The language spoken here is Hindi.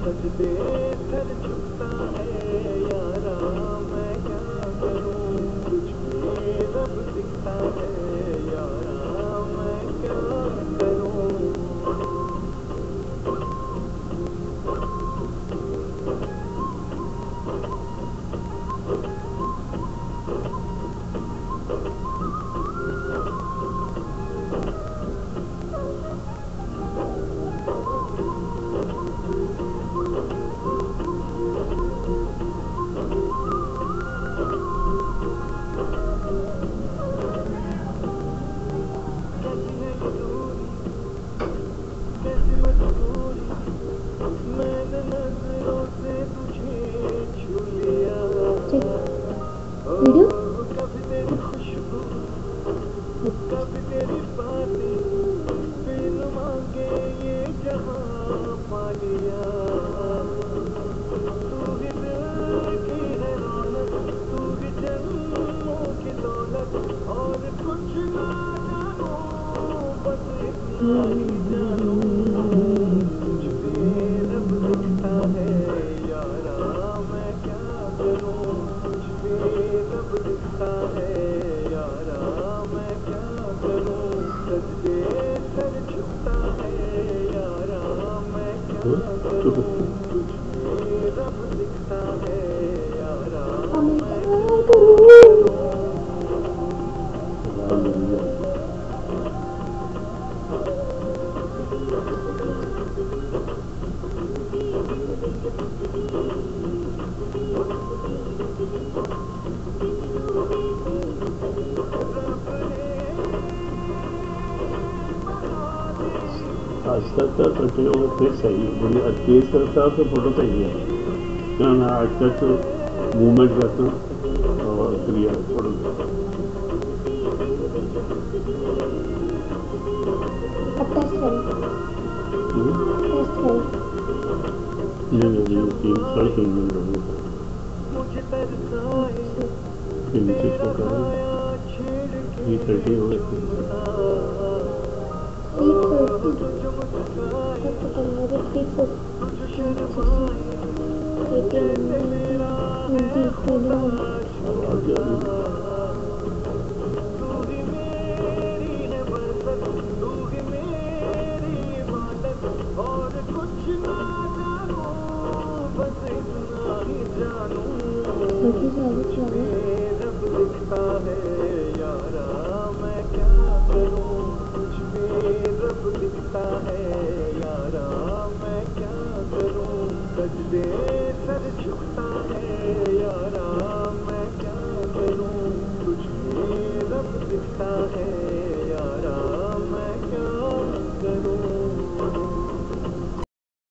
सजदे सर झुकता है यारा मैं क्या करूं कुछ भी रब दिखता है यारा मैं क्या करूं कैसी मजबूरी मैंने नजरों से तुझे छू लिया कभी तेरी खुशबू कभी तेरी बातें बिन मांगे ये जहां पा लिया तू ही दिल की है रौनक तू ही जन्मों की दौलत और कुछ ना जानो बस इतना ही जानो कुछ भी रब दिखता है यारा मैं क्या करूं कुछ भी रब दिखता है यारा मैं क्या करूं सजदे सर झुकता है यारा मैं क्या करूं कुछ भी रब दिखता है यारा मैं क्या करूं आस्ता करते हो फिर सही मुझे तेज करता तो फोटो सही है क्या मैं आस्ता तो मूवमेंट करता हूँ और क्रिया फोटो ये 3 साल के मुझे तरसाए नीचे फोटो ये 30 हो गए और कुछ ना जानो बस इतना ही जानू रब दिखता है यारा मैं क्या करूं कुछ भी रब दिखता है यारा मैं क्या करूं सजदे सर झुकता है